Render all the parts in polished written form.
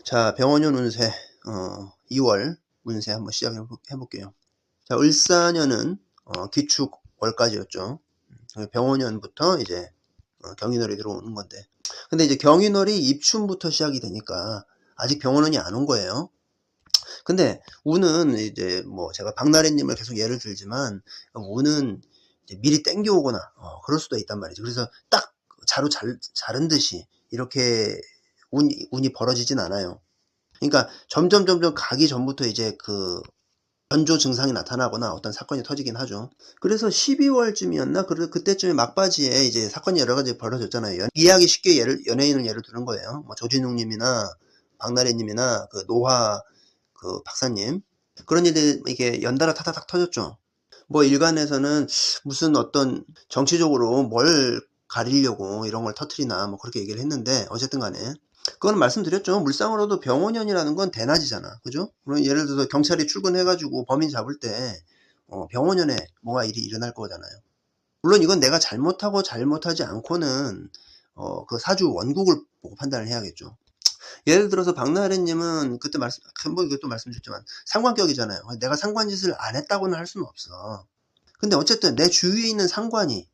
자, 병원년 운세 2월 운세 한번 시작해 볼게요. 자, 을사년은 기축 월까지였죠. 병원년부터 이제 경인월이 들어오는 건데, 근데 이제 경인월이 입춘부터 시작이 되니까 아직 병원년이 안 온 거예요. 근데 운은 이제 뭐 제가 박나래님을 계속 예를 들지만, 운은 이제 미리 땡겨 오거나 그럴 수도 있단 말이죠. 그래서 딱 자로 자른 듯이 이렇게 운이 벌어지진 않아요. 그러니까 점점 가기 전부터 이제 그 변조 증상이 나타나거나 어떤 사건이 터지긴 하죠. 그래서 12월쯤이었나? 그때쯤에 막바지에 이제 사건이 여러 가지 벌어졌잖아요. 이해하기 쉽게 연예인을 예를 드는 거예요. 뭐 조진웅님이나 박나래님이나 그 노화 그 박사님, 그런 일들이 이게 연달아 타닥 터졌죠. 뭐 일간에서는 무슨 어떤 정치적으로 뭘 가리려고 이런 걸 터트리나 뭐 그렇게 얘기를 했는데, 어쨌든 간에 그건 말씀드렸죠. 물상으로도 병원년이라는 건 대낮이잖아. 그죠? 그럼 예를 들어서 경찰이 출근해가지고 범인 잡을 때 병원년에 뭐가 일이 일어날 거잖아요. 물론 이건 내가 잘못하고 잘못하지 않고는 그 사주 원국을 보고 판단을 해야겠죠. 예를 들어서 박나래님은 그때 한번 이것도 말씀드렸지만 상관격이잖아요. 내가 상관짓을 안 했다고는 할 수는 없어. 근데 어쨌든 내 주위에 있는 상관이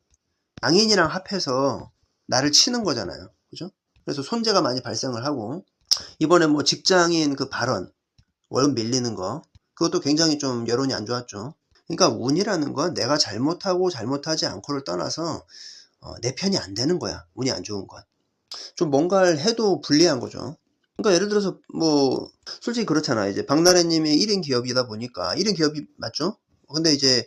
양인이랑 합해서 나를 치는 거잖아요. 그죠? 그래서 손재가 많이 발생을 하고, 이번에 뭐 직장인 그 발언, 월급 밀리는 거, 그것도 굉장히 좀 여론이 안 좋았죠. 그러니까 운이라는 건 내가 잘못하고 잘못하지 않고를 떠나서 내 편이 안 되는 거야. 운이 안 좋은 건. 좀 뭔가를 해도 불리한 거죠. 그러니까 예를 들어서 뭐 솔직히 그렇잖아. 이제 박나래님이 1인 기업이다 보니까 1인 기업이 맞죠? 근데 이제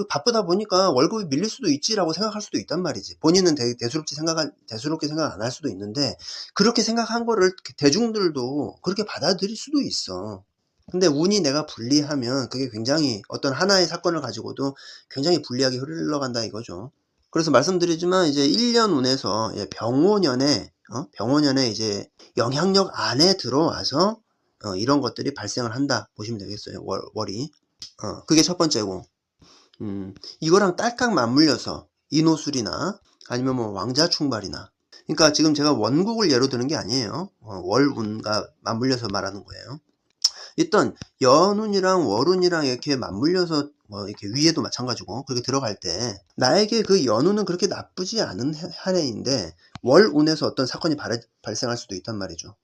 바쁘다 보니까 월급이 밀릴 수도 있지라고 생각할 수도 있단 말이지. 본인은 대수롭게 생각 안 할 수도 있는데, 그렇게 생각한 거를 대중들도 그렇게 받아들일 수도 있어. 근데 운이 내가 불리하면 그게 굉장히 어떤 하나의 사건을 가지고도 굉장히 불리하게 흘러간다 이거죠. 그래서 말씀드리지만 이제 1년 운에서 병오년에 이제 영향력 안에 들어와서 이런 것들이 발생을 한다 보시면 되겠어요. 월이. 그게 첫 번째고, 이거랑 딸깍 맞물려서 인호술이나 아니면 뭐 왕자충발이나, 그러니까 지금 제가 원국을 예로 드는 게 아니에요. 월운과 맞물려서 말하는 거예요. 일단 연운이랑 월운이랑 이렇게 맞물려서 이렇게 위에도 마찬가지고 그렇게 들어갈 때 나에게 그 연운은 그렇게 나쁘지 않은 한 해인데 월운에서 어떤 사건이 발생할 수도 있단 말이죠.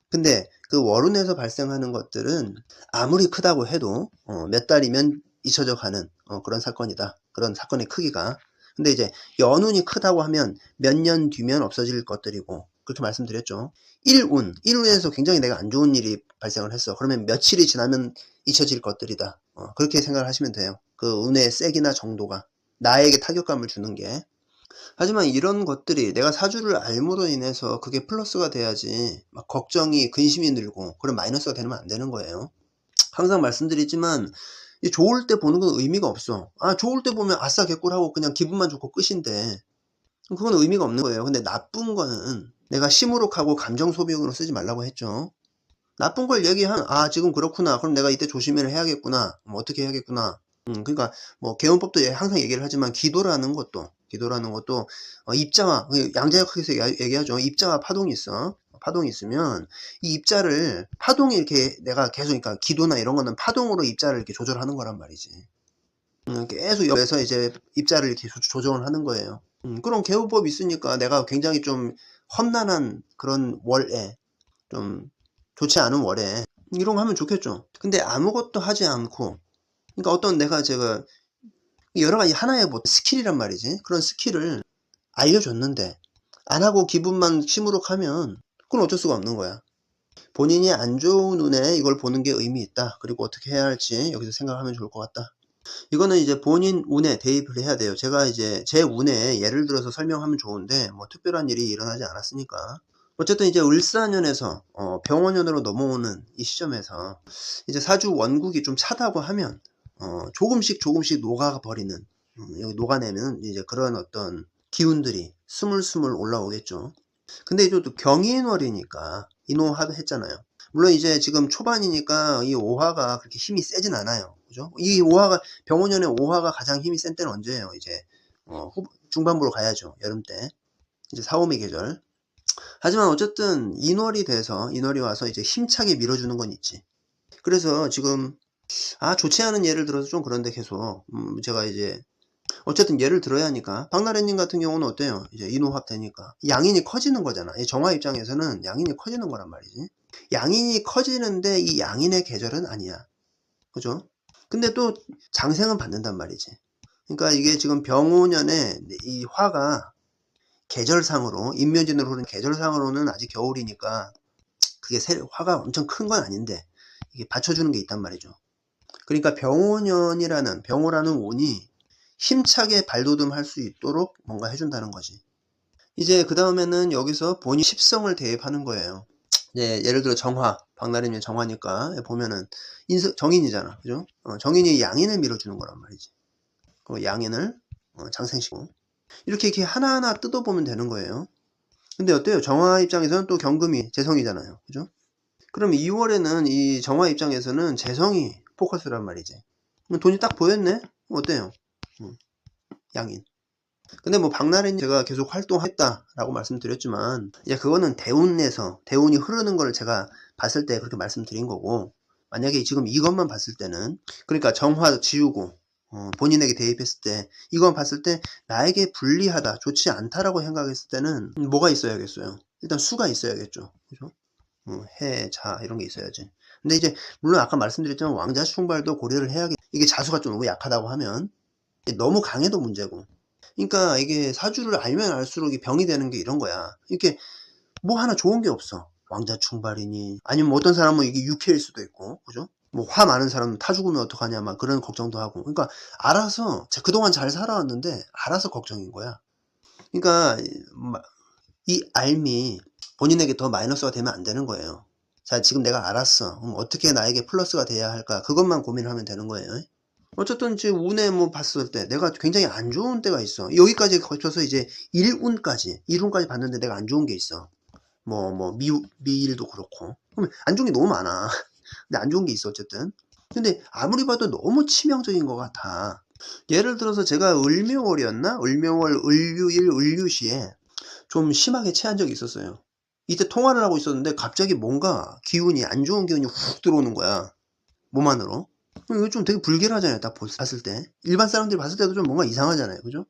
근데 그 월운에서 발생하는 것들은 아무리 크다고 해도 몇 달이면 잊혀져 가는 그런 사건이다. 그런 사건의 크기가. 근데 이제 연운이 크다고 하면 몇 년 뒤면 없어질 것들이고, 그렇게 말씀드렸죠. 1운에서 굉장히 내가 안 좋은 일이 발생을 했어. 그러면 며칠이 지나면 잊혀질 것들이다. 그렇게 생각을 하시면 돼요. 그 운의 세기나 정도가 나에게 타격감을 주는 게. 하지만 이런 것들이 내가 사주를 알므로 인해서 그게 플러스가 돼야지, 막 걱정이 근심이 늘고 그런 마이너스가 되면 안 되는 거예요. 항상 말씀드리지만 좋을 때 보는 건 의미가 없어. 좋을 때 보면 아싸 개꿀하고 그냥 기분만 좋고 끝인데 그건 의미가 없는 거예요. 근데 나쁜 거는 내가 시무룩하고 감정 소비용으로 쓰지 말라고 했죠. 나쁜 걸 얘기하면 지금 그렇구나, 그럼 내가 이때 조심을 해야겠구나, 뭐 어떻게 해야겠구나. 그러니까 뭐 개운법도 항상 얘기를 하지만 기도라는 것도 입자와 양자역학에서 얘기하죠. 입자와 파동이 있어. 파동이 있으면 이 입자를 파동이 이렇게 내가 계속, 그러니까 기도나 이런 거는 파동으로 입자를 이렇게 조절하는 거란 말이지. 계속 옆에서 이제 입자를 이렇게 조정을 하는 거예요. 그런 개운법이 있으니까 내가 굉장히 좀 험난한 그런 월에, 좀 좋지 않은 월에 이런 거 하면 좋겠죠. 근데 아무것도 하지 않고, 그러니까 제가 여러 가지 하나의 뭐 스킬이란 말이지. 그런 스킬을 알려줬는데 안 하고 기분만 시무룩하면 그건 어쩔 수가 없는 거야. 본인이 안 좋은 눈에 이걸 보는 게 의미 있다. 그리고 어떻게 해야 할지 여기서 생각하면 좋을 것 같다. 이거는 이제 본인 운에 대입을 해야 돼요. 제가 이제 제 운에 예를 들어서 설명하면 좋은데 뭐 특별한 일이 일어나지 않았으니까. 어쨌든 이제 을사년에서 병원년으로 넘어오는 이 시점에서 이제 사주 원국이 좀 차다고 하면 조금씩 녹아버리는, 여기 녹아내면 이제 그런 어떤 기운들이 스물스물 올라오겠죠. 근데 이제 또 경인월이니까 인호합 했잖아요. 물론 이제 지금 초반이니까 이 오화가 그렇게 힘이 세진 않아요. 그죠? 이 오화가, 병원년의 오화가 가장 힘이 센 때는 언제예요? 이제 중반부로 가야죠. 여름 때. 이제 사오미 계절. 하지만 어쨌든 인월이 돼서 인월이 와서 이제 힘차게 밀어주는 건 있지. 그래서 지금 좋지 않은 예를 들어서 좀 그런데 계속 제가 이제 어쨌든 예를 들어야 하니까 박나래님 같은 경우는 어때요? 이제 인호합 되니까 양인이 커지는 거잖아. 이 정화 입장에서는 양인이 커지는 거란 말이지. 양인이 커지는데 이 양인의 계절은 아니야. 그죠? 근데 또 장생은 받는단 말이지. 그러니까 이게 지금 병오년에 이 화가 계절상으로 인묘진으로 흐르는 계절상으로는 아직 겨울이니까 그게 화가 엄청 큰 건 아닌데 이게 받쳐주는 게 있단 말이죠. 그러니까 병오라는 운이 힘차게 발돋움할 수 있도록 뭔가 해준다는 거지. 이제 그 다음에는 여기서 본인 십성을 대입하는 거예요. 예를 들어 정화, 박나래님 정화니까 보면은 정인이잖아, 그죠? 정인이 양인을 밀어주는 거란 말이지. 그 양인을 장생시키고 이렇게 하나하나 뜯어보면 되는 거예요. 근데 어때요? 정화 입장에서는 또 경금이 재성이잖아요, 그죠? 그럼 2월에는 이 정화 입장에서는 재성이 포커스란 말이지. 돈이 딱 보였네? 어때요? 양인. 근데 뭐 박나래님 제가 계속 활동했다라고 말씀드렸지만 그거는 대운이 흐르는 걸 제가 봤을 때 그렇게 말씀드린 거고, 만약에 지금 이것만 봤을 때는 그러니까 정화 지우고 본인에게 대입했을 때 이것만 봤을 때 나에게 불리하다, 좋지 않다라고 생각했을 때는 뭐가 있어야겠어요? 일단 수가 있어야겠죠, 그죠? 해, 자 이런 게 있어야지. 근데 이제 물론 아까 말씀드렸지만 왕자 충발도 고려를 해야겠. 이게 자수가 좀 너무 약하다고 하면 너무 강해도 문제고. 그러니까 이게 사주를 알면 알수록 병이 되는 게 이런 거야. 이렇게 뭐 하나 좋은 게 없어. 왕자 충발이니 아니면 뭐 어떤 사람은 이게 육해일 수도 있고, 그죠? 뭐 화 많은 사람은 타 죽으면 어떡하냐 막 그런 걱정도 하고. 그러니까 알아서 그동안 잘 살아왔는데 알아서 걱정인 거야. 그러니까 이 알미 본인에게 더 마이너스가 되면 안 되는 거예요. 자, 지금 내가 알았어. 그럼 어떻게 나에게 플러스가 돼야 할까? 그것만 고민하면 되는 거예요. 어쨌든 지금 운에 뭐 봤을 때 내가 굉장히 안 좋은 때가 있어. 여기까지 거쳐서 이제 일운까지 봤는데 내가 안 좋은 게 있어. 미일도 그렇고. 그러면 안 좋은 게 너무 많아. 근데 안 좋은 게 있어, 어쨌든. 근데 아무리 봐도 너무 치명적인 것 같아. 예를 들어서 제가 을묘월이었나? 을묘월, 을유일, 을유시에 좀 심하게 체한 적이 있었어요. 이때 통화를 하고 있었는데 갑자기 뭔가 안 좋은 기운이 훅 들어오는 거야. 몸 안으로. 이거 좀 되게 불길하잖아요. 딱 봤을 때. 일반 사람들이 봤을 때도 좀 뭔가 이상하잖아요. 그죠?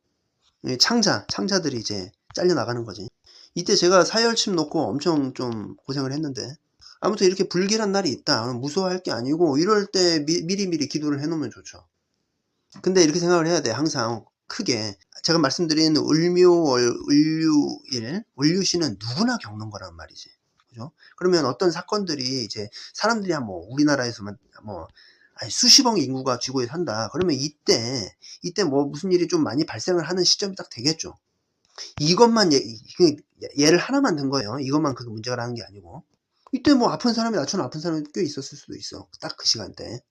창자들이 이제 잘려나가는 거지. 이때 제가 사열침 놓고 엄청 좀 고생을 했는데, 아무튼 이렇게 불길한 날이 있다. 무서워할 게 아니고, 이럴 때 미리미리 기도를 해놓으면 좋죠. 근데 이렇게 생각을 해야 돼. 항상 크게. 제가 말씀드린 을묘월, 을유일, 을유시는 누구나 겪는 거란 말이지. 그죠? 그러면 어떤 사건들이 이제 사람들이 우리나라에서만 수십억 인구가 지구에 산다. 그러면 이때 뭐 무슨 일이 좀 많이 발생을 하는 시점이 딱 되겠죠. 이것만 예를 하나만 든 거예요. 이것만 그게 문제가 라는 게 아니고. 이때 뭐 나처럼 아픈 사람이 꽤 있었을 수도 있어. 딱 그 시간대.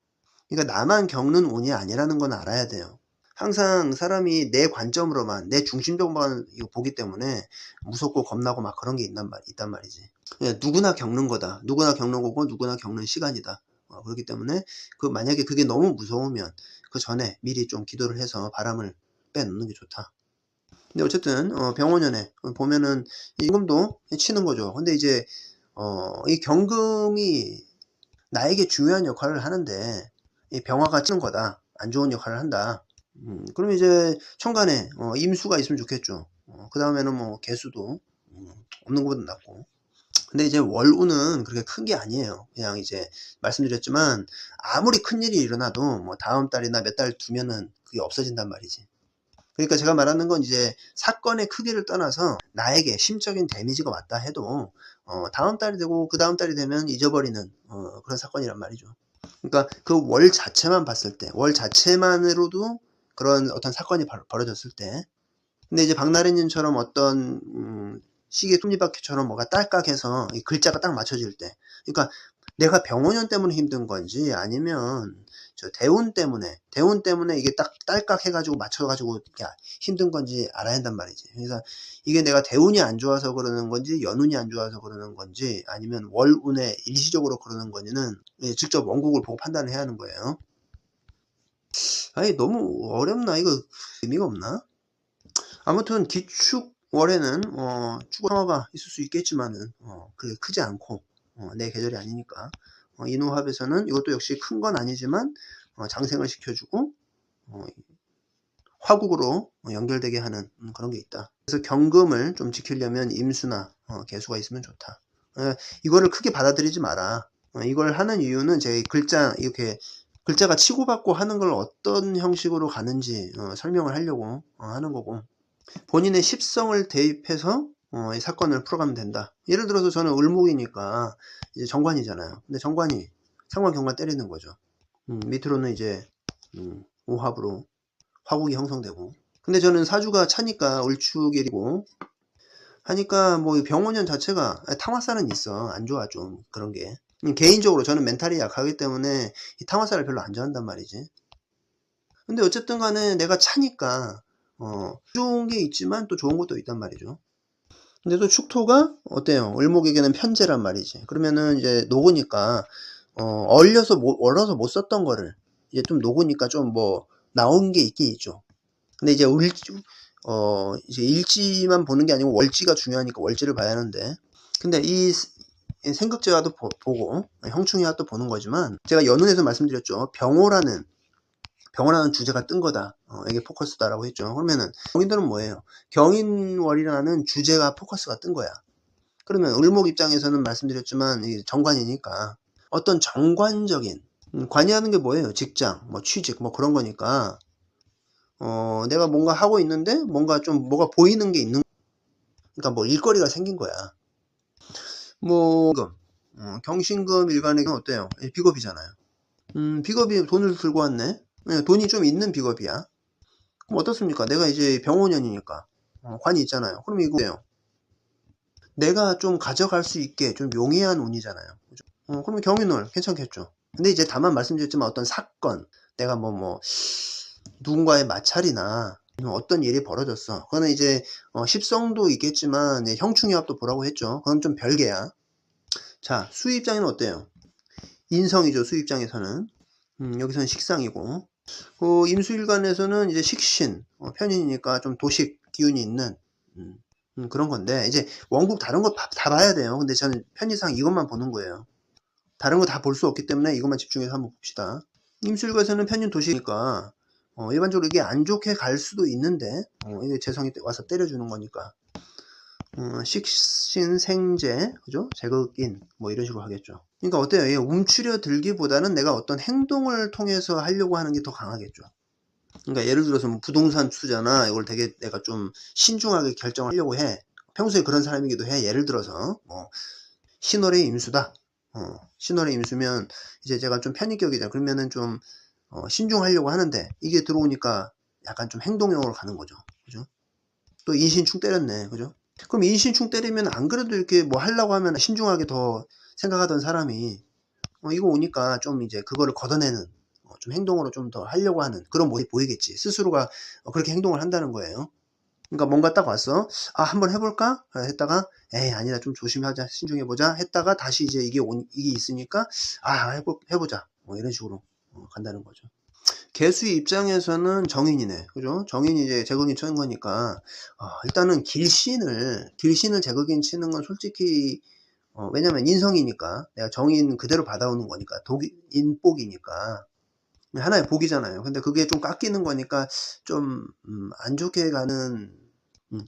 그러니까 나만 겪는 운이 아니라는 건 알아야 돼요. 항상 사람이 내 관점으로만, 내 중심적으로만 이거 보기 때문에 무섭고 겁나고 막 그런 게 있단 말이지. 누구나 겪는 거다. 누구나 겪는 거고 누구나 겪는 시간이다. 그렇기 때문에 만약에 그게 너무 무서우면 그 전에 미리 좀 기도를 해서 바람을 빼놓는 게 좋다. 근데 어쨌든 병원연에 보면은 임금도 치는 거죠. 근데 이제 이 경금이 나에게 중요한 역할을 하는데 이 병화가 치는 거다. 안 좋은 역할을 한다. 그럼 이제 천간에 임수가 있으면 좋겠죠. 그 다음에는 뭐 개수도 없는 것보다 낫고. 근데 이제 월운은 그렇게 큰 게 아니에요. 그냥 이제 말씀드렸지만 아무리 큰 일이 일어나도 뭐 다음 달이나 몇 달 두면은 그게 없어진단 말이지. 그러니까 제가 말하는 건 이제 사건의 크기를 떠나서 나에게 심적인 데미지가 왔다 해도 다음 달이 되고 그 다음 달이 되면 잊어버리는 그런 사건이란 말이죠. 그러니까 그 월 자체만 봤을 때, 월 자체만으로도 그런 어떤 사건이 벌어졌을 때, 근데 이제 박나래님처럼 어떤 시계 톱니바퀴처럼 뭐가 딸깍해서 이 글자가 딱 맞춰질 때, 그러니까 내가 병원연 때문에 힘든 건지 아니면 저 대운 때문에 이게 딱 딸깍해가지고 맞춰가지고 힘든 건지 알아야 한단 말이지. 그래서 이게 내가 대운이 안 좋아서 그러는 건지 연운이 안 좋아서 그러는 건지 아니면 월운에 일시적으로 그러는 건지는 직접 원국을 보고 판단을 해야 하는 거예요. 아니 너무 어렵나? 이거 의미가 없나? 아무튼 기축 월에는 주거 상화가 있을 수 있겠지만은 그게 크지 않고 내 계절이 아니니까 인호합에서는 이것도 역시 큰 건 아니지만 장생을 시켜주고 화국으로 연결되게 하는 그런 게 있다. 그래서 경금을 좀 지키려면 임수나 개수가 있으면 좋다. 이거를 크게 받아들이지 마라. 이걸 하는 이유는 제 글자 이렇게 글자가 치고받고 하는 걸 어떤 형식으로 가는지 설명을 하려고 하는 거고, 본인의 십성을 대입해서 이 사건을 풀어가면 된다. 예를 들어서 저는 을목이니까 이제 정관이잖아요. 근데 정관이 상관 경관 때리는 거죠. 밑으로는 이제 오합으로 화국이 형성되고, 근데 저는 사주가 차니까 을축일이고 하니까 뭐 병원년 자체가 탕화살은 있어. 안 좋아 좀 그런 게. 개인적으로 저는 멘탈이 약하기 때문에 이 탕화살을 별로 안 좋아한단 말이지. 근데 어쨌든 간에 내가 차니까 좋은 게 있지만 또 좋은 것도 있단 말이죠. 근데 또 축토가 어때요? 을목에게는 편제란 말이지. 그러면은 이제 녹으니까 얼려서 얼어서 못 썼던 거를 이제 좀 녹으니까 좀 뭐 나온 게 있긴 있죠. 근데 이제 이제 일지만 보는 게 아니고 월지가 중요하니까 월지를 봐야 하는데, 근데 이 생극제와도 보고 형충이와도 보는 거지만, 제가 연운에서 말씀드렸죠. 병호라는 주제가 뜬 거다. 이게 포커스다라고 했죠. 그러면은 경인들은 뭐예요? 경인월이라는 주제가 포커스가 뜬 거야. 그러면 을목 입장에서는 말씀드렸지만 정관이니까 어떤 정관적인 관이하는 게 뭐예요? 직장, 뭐 취직, 뭐 그런 거니까 내가 뭔가 하고 있는데 뭔가 좀 뭐가 보이는 게 있는, 그러니까 뭐 일거리가 생긴 거야. 뭐 경신금 일간에게는 어때요? 비겁이잖아요. 비겁이 돈을 들고 왔네. 돈이 좀 있는 비겁이야. 그럼 어떻습니까? 내가 이제 병원년이니까 관이 있잖아요. 그럼 이거예요. 내가 좀 가져갈 수 있게 좀 용이한 운이잖아요. 그죠? 그러면 경인월 괜찮겠죠. 근데 이제 다만 말씀드렸지만 어떤 사건, 내가 뭐 누군가의 마찰이나 어떤 일이 벌어졌어. 그거는 이제 십성도 있겠지만 형충이합도 보라고 했죠. 그건 좀 별개야. 자, 수 입장에는 어때요? 인성이죠. 수 입장에서는 여기서는 식상이고, 임수일간에서는 이제 식신 편인이니까 좀 도식 기운이 있는 그런 건데, 이제 원국 다른 거 다 봐야 돼요. 근데 저는 편의상 이것만 보는 거예요. 다른 거 다 볼 수 없기 때문에 이것만 집중해서 한번 봅시다. 임수일간에서는 편인 도식이니까 일반적으로 이게 안 좋게 갈 수도 있는데 이게 재성이 와서 때려주는 거니까 식신생재, 그죠? 제극인 뭐 이런 식으로 하겠죠. 그러니까 어때요? 얘 움츠려 들기보다는 내가 어떤 행동을 통해서 하려고 하는 게 더 강하겠죠. 그러니까 예를 들어서 뭐 부동산 투자나 이걸 되게 내가 좀 신중하게 결정을 하려고 해. 평소에 그런 사람이기도 해. 예를 들어서 뭐 신월의 임수다. 신월의 임수면 이제 제가 좀 편익격이다. 그러면은 좀 신중하려고 하는데 이게 들어오니까 약간 좀 행동형으로 가는 거죠. 그죠? 또 인신충 때렸네. 그죠? 그럼 인신충 때리면 안 그래도 이렇게 뭐 하려고 하면 신중하게 더 생각하던 사람이 이거 오니까 좀 이제 그거를 걷어내는 좀 행동으로 좀 더 하려고 하는 그런 모습이 보이겠지. 스스로가 그렇게 행동을 한다는 거예요. 그러니까 뭔가 딱 왔어. 아, 한번 해볼까? 했다가 에이 아니다, 좀 조심하자, 신중해보자 했다가 다시 이제 이게 있으니까 아, 해보자 뭐 이런 식으로 간다는 거죠. 개수의 입장에서는 정인이네. 그죠? 정인이 이제 제극인 치는 거니까 일단은 길신을 제극인 치는 건 솔직히 왜냐면 인성이니까 내가 정인 그대로 받아오는 거니까 인복이니까 하나의 복이잖아요. 근데 그게 좀 깎이는 거니까 좀 안 좋게 가는,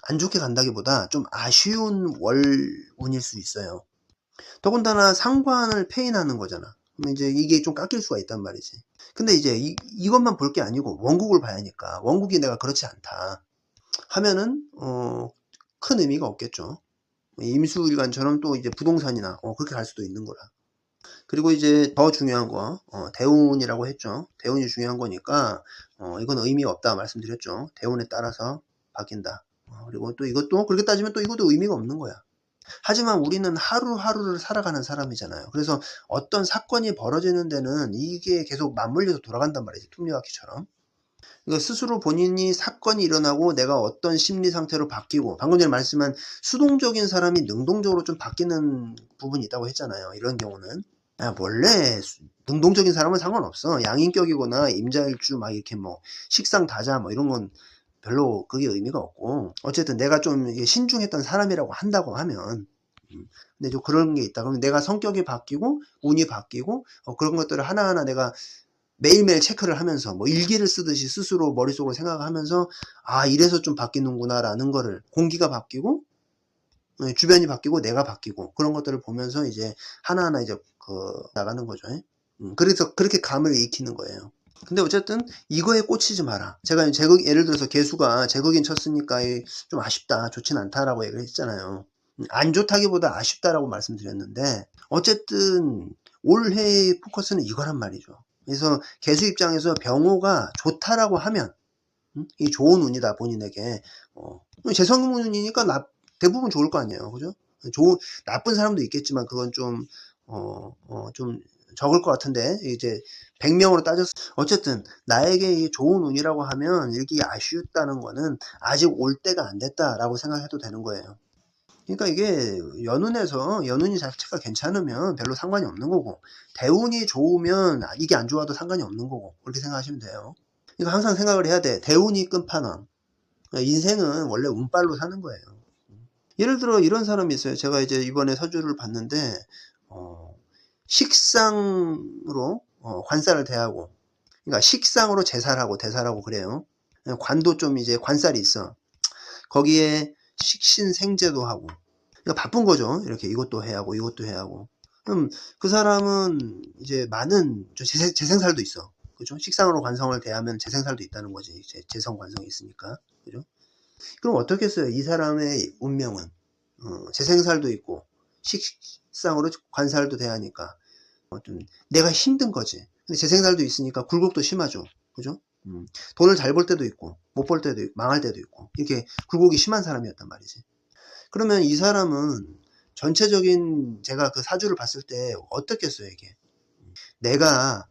안 좋게 간다기보다 좀 아쉬운 월운일 수 있어요. 더군다나 상관을 폐인하는 거잖아. 그러면 이제 이게 좀 깎일 수가 있단 말이지. 근데 이제 이것만 볼 게 아니고 원국을 봐야 하니까, 원국이 내가 그렇지 않다 하면은 큰 의미가 없겠죠. 임수일간처럼 또 이제 부동산이나 그렇게 갈 수도 있는 거라. 그리고 이제 더 중요한 거 대운이라고 했죠. 대운이 중요한 거니까 이건 의미가 없다 말씀드렸죠. 대운에 따라서 바뀐다. 그리고 또 이것도 그렇게 따지면 또 이것도 의미가 없는 거야. 하지만 우리는 하루하루를 살아가는 사람이잖아요. 그래서 어떤 사건이 벌어지는 데는 이게 계속 맞물려서 돌아간단 말이지. 톱니바퀴처럼. 그러니까 스스로 본인이 사건이 일어나고 내가 어떤 심리 상태로 바뀌고, 방금 전에 말씀한 수동적인 사람이 능동적으로 좀 바뀌는 부분이 있다고 했잖아요. 이런 경우는 원래 능동적인 사람은 상관없어. 양인격이거나 임자일주 막 이렇게 뭐 식상다자 뭐 이런 건 별로 그게 의미가 없고, 어쨌든 내가 좀 신중했던 사람이라고 한다고 하면, 근데 좀 그런 게 있다. 그러면 내가 성격이 바뀌고 운이 바뀌고 그런 것들을 하나하나 내가 매일매일 체크를 하면서 뭐 일기를 쓰듯이 스스로 머릿속으로 생각하면서 아 이래서 좀 바뀌는구나 라는 거를, 공기가 바뀌고 주변이 바뀌고 내가 바뀌고 그런 것들을 보면서 이제 하나하나 이제 나가는 거죠. 그래서 그렇게 감을 익히는 거예요. 근데 어쨌든 이거에 꽂히지 마라. 제가 예를 들어서 개수가 제극인 쳤으니까 좀 아쉽다, 좋진 않다라고 얘기를 했잖아요. 안 좋다기보다 아쉽다라고 말씀드렸는데, 어쨌든 올해의 포커스는 이거란 말이죠. 그래서 개수 입장에서 병호가 좋다라고 하면 이 좋은 운이다 본인에게. 재성운이니까 대부분 좋을 거 아니에요, 그죠? 나쁜 사람도 있겠지만 그건 좀 적을 것 같은데, 이제 100명으로 따졌을 어쨌든 나에게 좋은 운이라고 하면 이렇게 아쉬웠다는 거는 아직 올 때가 안 됐다라고 생각해도 되는 거예요. 그러니까 이게 연운이 자체가 괜찮으면 별로 상관이 없는 거고, 대운이 좋으면 이게 안 좋아도 상관이 없는 거고, 그렇게 생각하시면 돼요. 그러니까 항상 생각을 해야 돼. 대운이 끝판왕. 인생은 원래 운빨로 사는 거예요. 예를 들어 이런 사람이 있어요. 제가 이제 이번에 서주를 봤는데 식상으로 관살을 대하고, 그러니까 식상으로 제살하고 대살하고 그래요. 관도 좀 이제 관살이 있어. 거기에 식신생제도 하고, 그러니까 바쁜 거죠. 이렇게 이것도 해야 하고 이것도 해야 하고. 그럼 그 사람은 이제 많은 재생살도 있어. 그죠? 식상으로 관성을 대하면 재생살도 있다는 거지. 재성 관성이 있으니까. 그죠? 그럼 어떻겠어요? 이 사람의 운명은 재생살도 있고 식상으로 관살도 대하니까 좀 내가 힘든 거지. 근데 재생살도 있으니까 굴곡도 심하죠. 그죠? 돈을 잘 벌 때도 있고 못 벌 때도 있고 망할 때도 있고 이렇게 굴곡이 심한 사람이었단 말이지. 그러면 이 사람은 전체적인, 제가 그 사주를 봤을 때 어떻겠어요 이게. 내가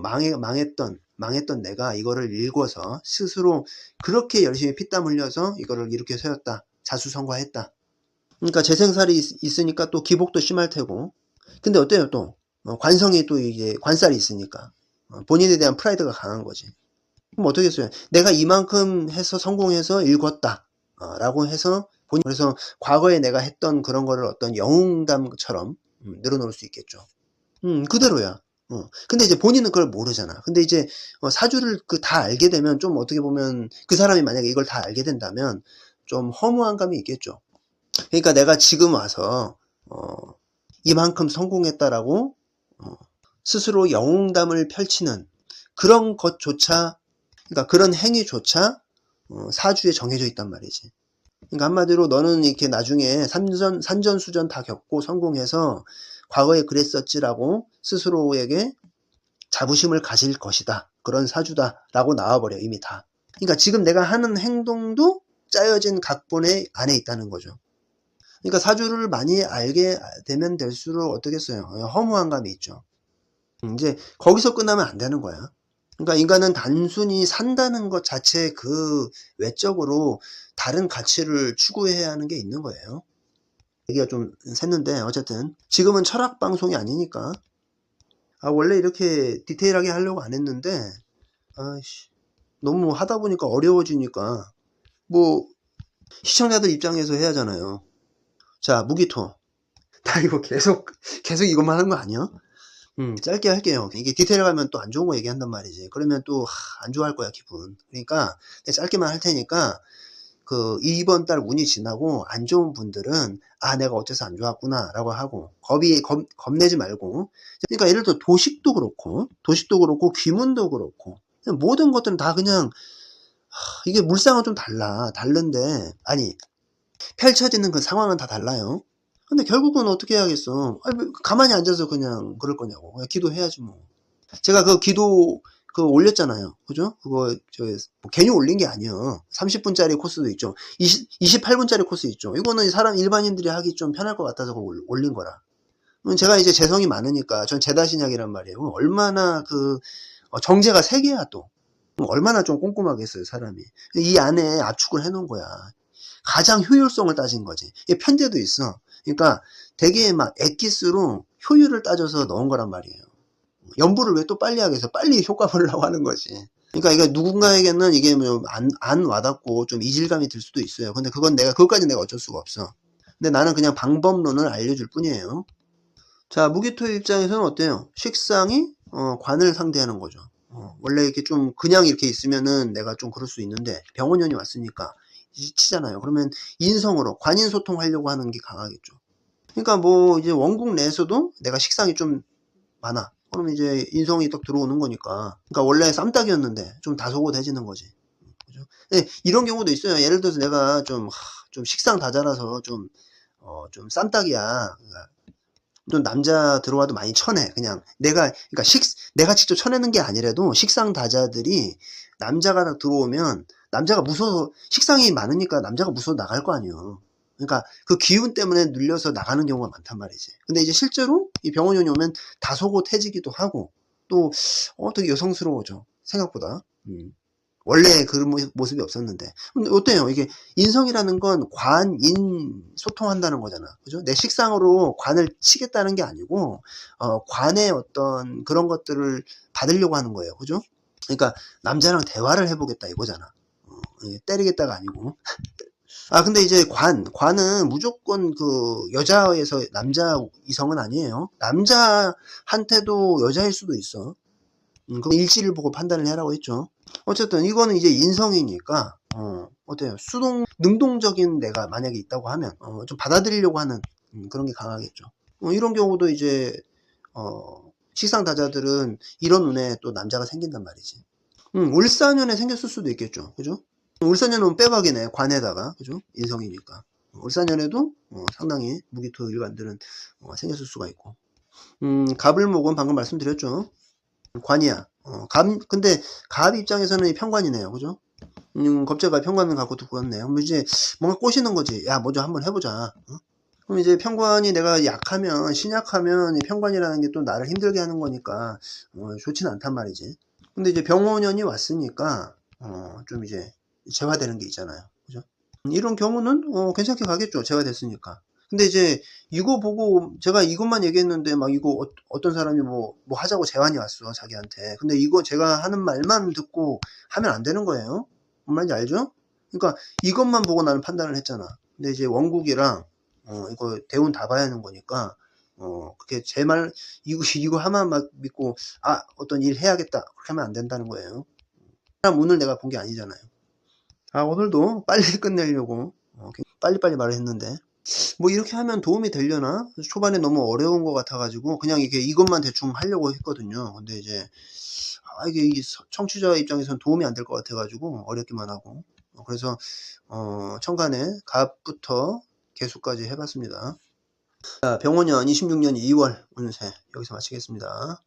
망했던 내가 이거를 읽어서 스스로 그렇게 열심히 피땀 흘려서 이거를 이렇게 세웠다, 자수성가했다. 그러니까 재생살이 있으니까 또 기복도 심할 테고. 근데 어때요 또 관성이 또 이게 관살이 있으니까 본인에 대한 프라이드가 강한 거지. 그럼 어떻겠어요? 내가 이만큼 해서 성공해서 읽었다 라고 해서 그래서 과거에 내가 했던 그런 거를 어떤 영웅담처럼 늘어놓을 수 있겠죠. 그대로야. 근데 이제 본인은 그걸 모르잖아. 근데 이제 사주를 다 알게 되면 좀 어떻게 보면 그 사람이 만약에 이걸 다 알게 된다면 좀 허무한 감이 있겠죠. 그러니까 내가 지금 와서 이만큼 성공했다라고 스스로 영웅담을 펼치는 그런 것조차, 그러니까 그런 행위조차 사주에 정해져 있단 말이지. 그러니까 한마디로 너는 이렇게 나중에 산전수전 다 겪고 성공해서 과거에 그랬었지라고 스스로에게 자부심을 가질 것이다. 그런 사주다. 라고 나와버려 이미 다. 그러니까 지금 내가 하는 행동도 짜여진 각본의 안에 있다는 거죠. 그러니까 사주를 많이 알게 되면 될수록 어떻겠어요? 허무한 감이 있죠. 이제 거기서 끝나면 안 되는 거야. 그러니까 인간은 단순히 산다는 것 자체 그 외적으로 다른 가치를 추구해야 하는 게 있는 거예요. 얘기가 좀 샜는데 어쨌든 지금은 철학 방송이 아니니까 원래 이렇게 디테일하게 하려고 안 했는데 너무 하다 보니까 어려워지니까 뭐 시청자들 입장에서 해야 하잖아요. 자, 무기토. 나 이거 계속 이것만 하는 거 아니야? 짧게 할게요. 이게 디테일 가면 또 안 좋은 거 얘기한단 말이지. 그러면 또 안 좋아할 거야 기분. 그러니까 짧게만 할 테니까 이번 달 운이 지나고 안 좋은 분들은 내가 어째서 안 좋았구나 라고 하고 겁내지 말고. 그러니까 예를 들어 도식도 그렇고 귀문도 그렇고 모든 것들은 다 그냥 이게 물상은 좀 다른데 펼쳐지는 그 상황은 다 달라요. 근데 결국은 어떻게 해야겠어? 가만히 앉아서 그냥 그럴 거냐고. 그냥 기도해야지 뭐. 제가 그 기도 올렸잖아요. 그죠? 그거 뭐 괜히 올린 게 아니에요. 30분짜리 코스도 있죠. 28분짜리 코스 있죠. 이거는 일반인들이 하기 좀 편할 것 같아서 올린 거라. 제가 이제 재성이 많으니까 전 제다신약이란 말이에요. 얼마나 정제가 3개야 또. 얼마나 좀 꼼꼼하겠어요 사람이. 이 안에 압축을 해놓은 거야. 가장 효율성을 따진 거지. 편제도 있어. 그러니까 되게 막 엑기스로 효율을 따져서 넣은 거란 말이에요. 연부를 왜 또 빨리 하겠어? 빨리 효과 보려고 하는 거지. 그러니까 이게 누군가에게는 이게 뭐 안 와닿고 좀 이질감이 들 수도 있어요. 근데 그것까지 내가 어쩔 수가 없어. 근데 나는 그냥 방법론을 알려줄 뿐이에요. 자, 무기토 입장에서는 어때요? 식상이 관을 상대하는 거죠. 원래 이렇게 좀 그냥 이렇게 있으면은 내가 좀 그럴 수 있는데 병원연이 왔으니까 치잖아요. 그러면 인성으로 관인 소통하려고 하는 게 강하겠죠. 그러니까 뭐 이제 원국 내에서도 내가 식상이 좀 많아. 그러면 이제 인성이 딱 들어오는 거니까. 그러니까 원래 쌈딱이었는데 좀 다소곳해지는 거지. 그죠? 네, 이런 경우도 있어요. 예를 들어서 내가 좀 식상 다자라서 좀 쌈딱이야. 그러니까 좀 남자 들어와도 많이 쳐내. 그러니까 내가 직접 쳐내는 게 아니라도 식상 다자들이 남자가 들어오면 남자가 무서워, 식상이 많으니까 남자가 무서워 나갈 거 아니에요. 그러니까 그 기운 때문에 눌려서 나가는 경우가 많단 말이지. 근데 이제 실제로 이 병원이 오면 다소곳해지기도 하고 또 되게 여성스러워져. 생각보다. 원래 그 모습이 없었는데. 근데 어때요? 이게 인성이라는 건 관, 인 소통한다는 거잖아. 그죠? 내 식상으로 관을 치겠다는 게 아니고, 관의 어떤 그런 것들을 받으려고 하는 거예요. 그죠? 그러니까 남자랑 대화를 해보겠다 이거잖아. 이게 때리겠다가 아니고. 아, 근데 이제 관은 무조건 그 여자에서 남자 이성은 아니에요. 남자한테도 여자일 수도 있어. 그 일지를 보고 판단을 해라고 했죠. 어쨌든 이거는 이제 인성이니까 어때요? 능동적인 내가 만약에 있다고 하면 좀 받아들이려고 하는 그런 게 강하겠죠. 이런 경우도 이제 식상다자들은 이런 운에 또 남자가 생긴단 말이지. 울사년에 생겼을 수도 있겠죠. 그죠? 울사년은 빼박이네. 관에다가 그죠? 인성이니까. 울사년에도 상당히 무기토 일관들은 생겼을 수가 있고. 갑을목은 방금 말씀드렸죠. 관이야. 근데 갑 입장에서는 이 편관이네요. 그죠? 겁재가 편관을 갖고 듣고 왔네요. 그럼 이제 뭔가 꼬시는 거지. 야, 먼저 한번 해보자. 그럼 이제 편관이 내가 신약하면 이 편관이라는 게 또 나를 힘들게 하는 거니까 좋지는 않단 말이지. 근데 이제 병원연이 왔으니까 좀 이제 재화되는 게 있잖아요. 그죠? 이런 경우는 괜찮게 가겠죠. 재화됐으니까. 근데 이제 이거 보고 제가 이것만 얘기했는데 막 이거 어떤 사람이 뭐 하자고 제안이 왔어 자기한테. 근데 이거 제가 하는 말만 듣고 하면 안 되는 거예요. 뭔 말인지 알죠? 그러니까 이것만 보고 나는 판단을 했잖아. 근데 이제 원국이랑 이거 대운 다 봐야 하는 거니까 그게 제 말 이거 하나만 막 믿고 어떤 일 해야겠다 그렇게 하면 안 된다는 거예요. 사람 운을 내가 본 게 아니잖아요. 오늘도 빨리 끝내려고 빨리빨리 말을 했는데 뭐 이렇게 하면 도움이 되려나? 초반에 너무 어려운 것 같아가지고 그냥 이것만 대충 하려고 했거든요. 근데 이제 이게 청취자 입장에서는 도움이 안 될 것 같아가지고 어렵기만 하고 그래서 천간에 갑부터 개수까지 해봤습니다. 자, 병원년 26년 2월 운세 여기서 마치겠습니다.